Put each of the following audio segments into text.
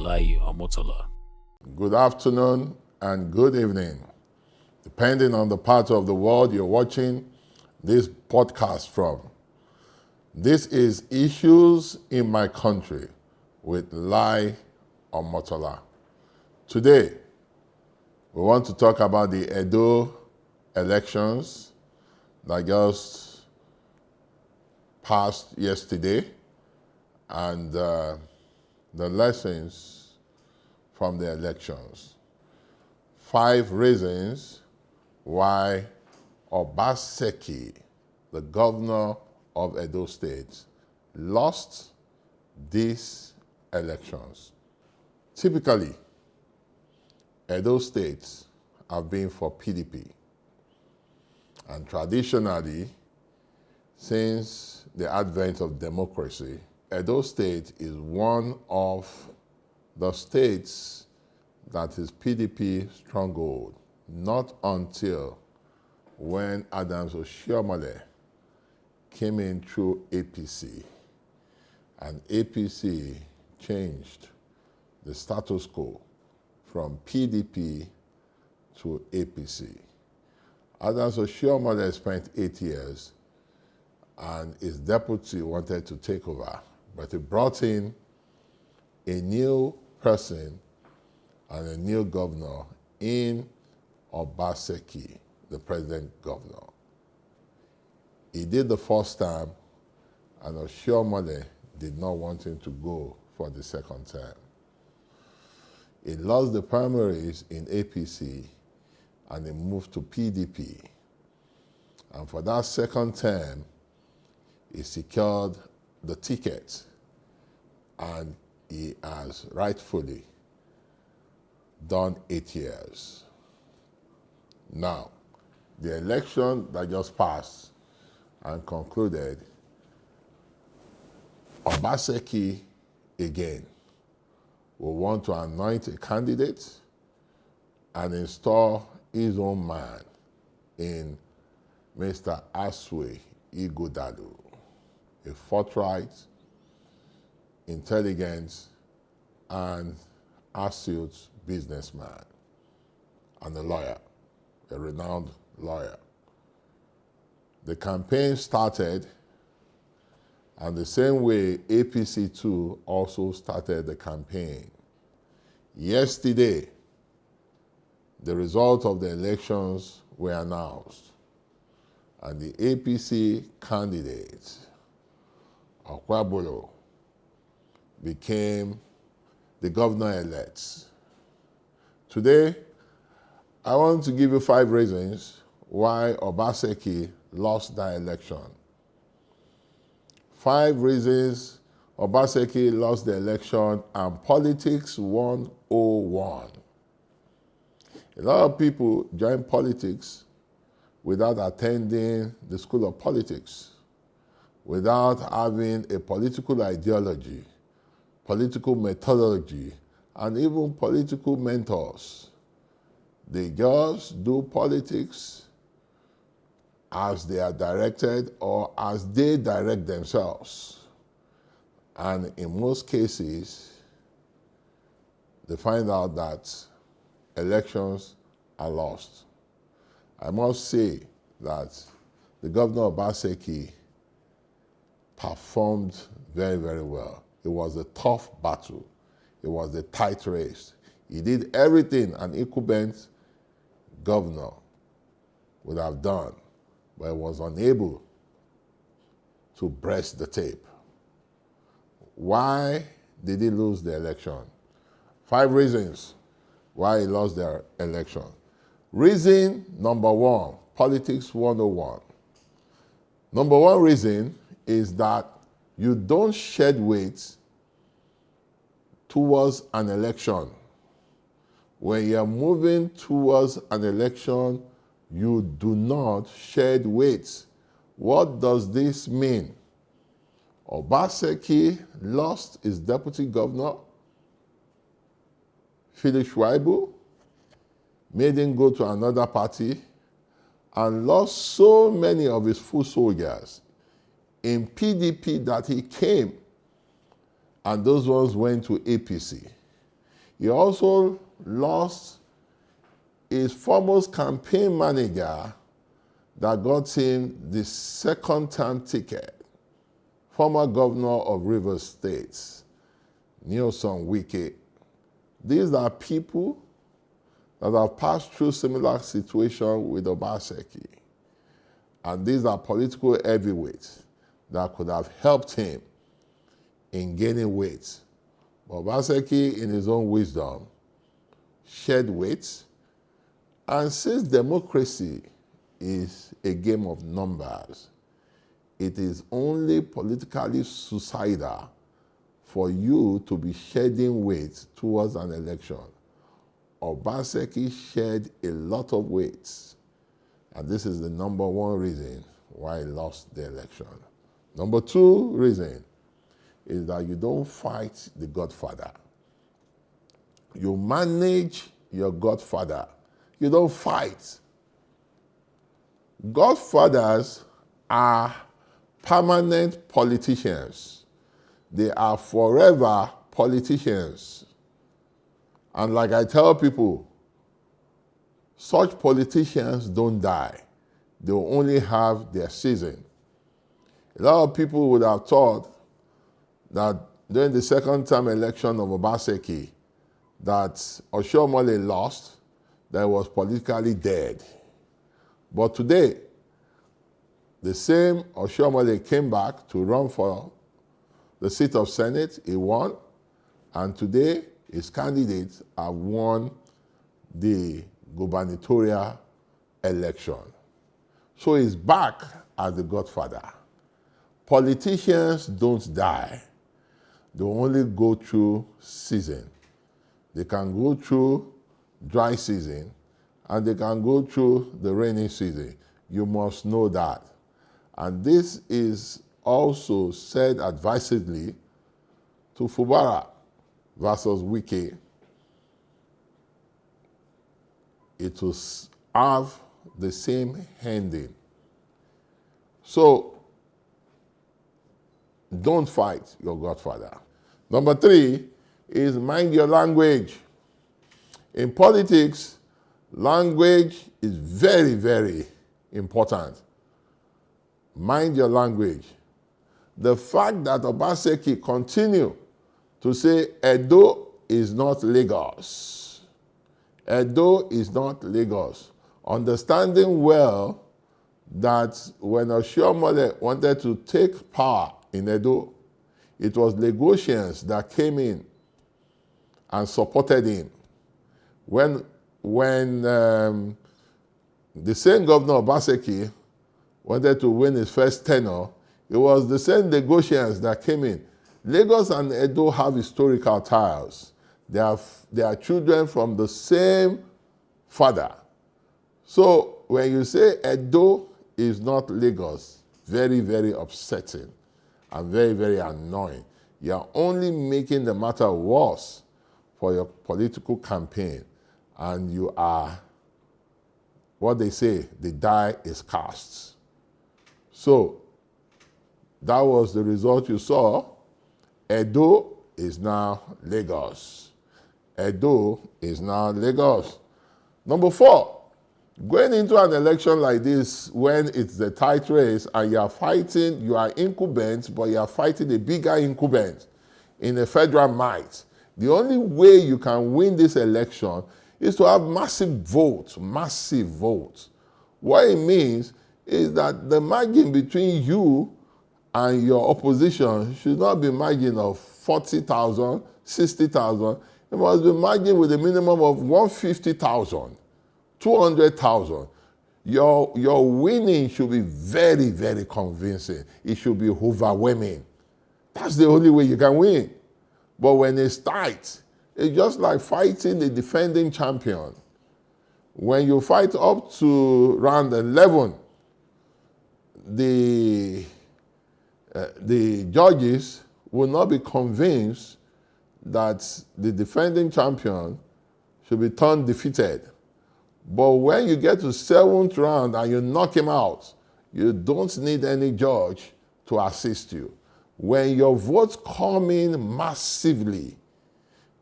Lai or Motola. Good afternoon and good evening, depending on the part of the world you're watching this podcast from. This is Issues in My Country with Lai or Motola. Today, we want to talk about the Edo elections that just passed yesterday and the lessons from the elections. 5 reasons why Obaseki, the governor of Edo State, lost these elections. Typically, Edo states have been for PDP. And traditionally, since the advent of democracy, Edo State is one of the states that is PDP stronghold, not until when Adams Oshiomhole came in through APC, and APC changed the status quo from PDP to APC. Adams Oshiomhole spent 8 years, and his deputy wanted to take over, but he brought in a new person and a new governor in Obaseki, the president governor. He did the first term, and Oshiomhole did not want him to go for the second term. He lost the primaries in APC, and he moved to PDP. And for that second term, he secured the ticket, and he has rightfully done 8 years. Now, the election that just passed and concluded, Obaseki again will want to anoint a candidate and install his own man in Mr. Aswe Ighodalo, a forthright, intelligent, and astute businessman and a lawyer, a renowned lawyer. The campaign started, and the same way APC too also started the campaign. Yesterday, the result of the elections were announced, and the APC candidate, Okwabolo, became the governor-elect. Today, I want to give you 5 reasons why Obaseki lost that election. 5 reasons Obaseki lost the election, and politics 101. A lot of people join politics without attending the school of politics, without having a political ideology, political methodology, and even political mentors. They just do politics as they are directed or as they direct themselves. And in most cases, they find out that elections are lost. I must say that the governor of Obaseki performed very, very well. It was a tough battle. It was a tight race. He did everything an incumbent governor would have done, but was unable to breast the tape. Why did he lose the election? 5 reasons why he lost the election. Reason number 1, politics 101. Number 1 reason is that you don't shed weight towards an election. When you're moving towards an election, you do not shed weight. What does this mean? Obaseki lost his deputy governor, Philip Shwaibu, made him go to another party, and lost so many of his foot soldiers in PDP that he came, and those ones went to APC. He also lost his foremost campaign manager that got him the second-term ticket, former governor of Rivers State, Nyesom Wike. These are people that have passed through similar situation with Obaseki. And these are political heavyweights that could have helped him in gaining weight. But Obaseki, in his own wisdom, shed weight. And since democracy is a game of numbers, it is only politically suicidal for you to be shedding weight towards an election. Obaseki shed a lot of weight, and this is the number one reason why he lost the election. Number two reason is that you don't fight the godfather. You manage your godfather. You don't fight. Godfathers are permanent politicians. They are forever politicians. And like I tell people, such politicians don't die. They will only have their season. A lot of people would have thought that during the second-term election of Obaseki, that Oshiomhole lost, that he was politically dead. But today, the same Oshiomhole came back to run for the seat of Senate. He won. And today, his candidates have won the gubernatorial election. So he's back as the godfather. Politicians don't die. They only go through season. They can go through dry season, and they can go through the rainy season. You must know that. And this is also said advisedly to Fubara versus Wike. It will have the same ending. So, don't fight your godfather. Number three is mind your language. In politics, language is very, very important. Mind your language. The fact that Obaseki continue to say Edo is not Lagos. Edo is not Lagos. Understanding well that when Oshiomhole wanted to take power in Edo, it was Lagosians that came in and supported him. When the same governor Obaseki wanted to win his first tenure, it was the same Lagosians that came in. Lagos and Edo have historical ties. They are children from the same father. So when you say Edo is not Lagos, very, very upsetting and very, very annoying. You are only making the matter worse for your political campaign. And you are, what they say, the die is cast. So, that was the result you saw. Edo is now Lagos. Edo is now Lagos. Number four, going into an election like this when it's the tight race and you are incumbent, but you are fighting a bigger incumbent in a federal might. The only way you can win this election is to have massive votes. What it means is that the margin between you and your opposition should not be margin of 40,000, 60,000. It must be margin with a minimum of 150,000, 200,000. Your winning should be very, very convincing. It should be overwhelming. That's the only way you can win. But when it's tight, it's just like fighting the defending champion. When you fight up to round 11, the judges will not be convinced that the defending champion should be turned defeated. But when you get to 7th round and you knock him out, you don't need any judge to assist you. When your votes come in massively,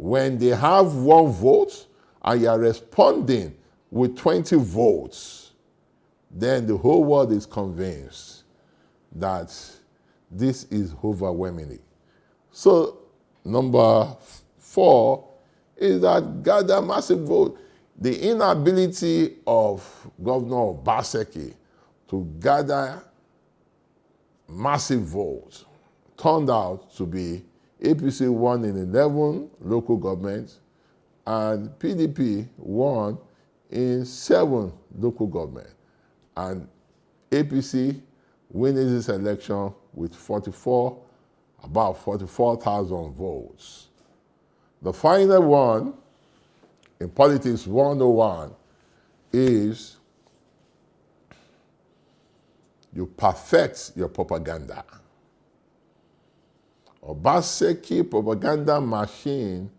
when they have one vote and you are responding with 20 votes, then the whole world is convinced that this is overwhelmingly. So, number 4 is that gather massive vote. The inability of Governor Obaseki to gather massive votes turned out to be APC won in 11 local governments and PDP won in 7 local governments. And APC winning this election with about 44,000 votes. The final one in Politics 101 is you perfect your propaganda. Obaseki propaganda machine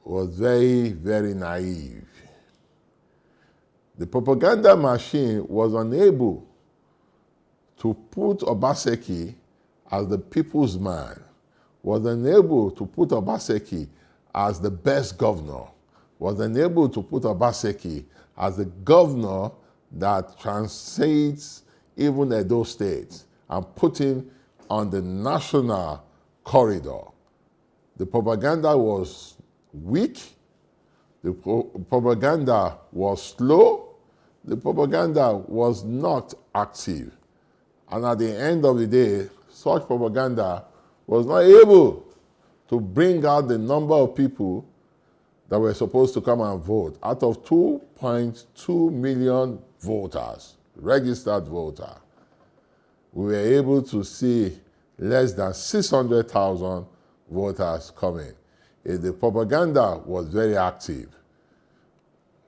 was very, very naive. The propaganda machine was unable to put Obaseki as the people's man, was unable to put Obaseki as the best governor, was unable to put Obaseki as the governor that transcends even Edo State and put him on the national corridor. The propaganda was weak, the propaganda was slow, the propaganda was not active. And at the end of the day, such propaganda was not able to bring out the number of people that were supposed to come and vote. Out of 2.2 million voters, registered voters, we were able to see less than 600,000 voters coming. If the propaganda was very active,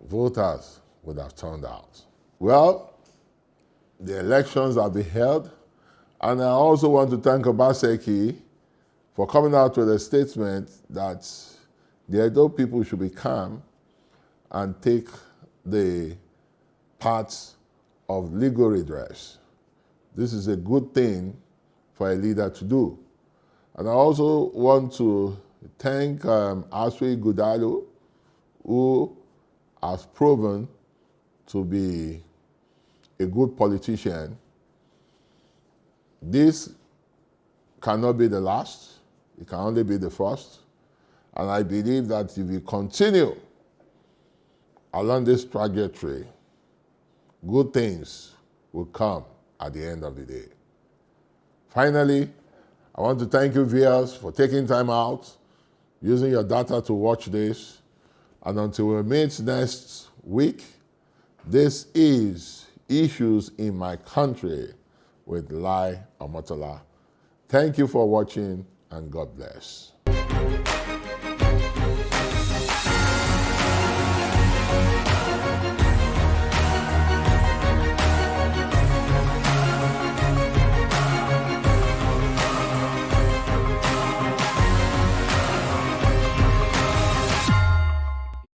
voters would have turned out. Well, the elections have been held, and I also want to thank Obaseki for coming out with a statement that the Edo people should be calm and take the path of legal redress. This is a good thing for a leader to do. And I also want to thank Aswe Gudalo, who has proven to be a good politician. This cannot be the last. It can only be the first. And I believe that if we continue along this trajectory, good things will come at the end of the day. Finally, I want to thank you viewers for taking time out, using your data to watch this. And until we meet next week, this is Issues in My Country with Lai Omotola. Thank you for watching, and God bless.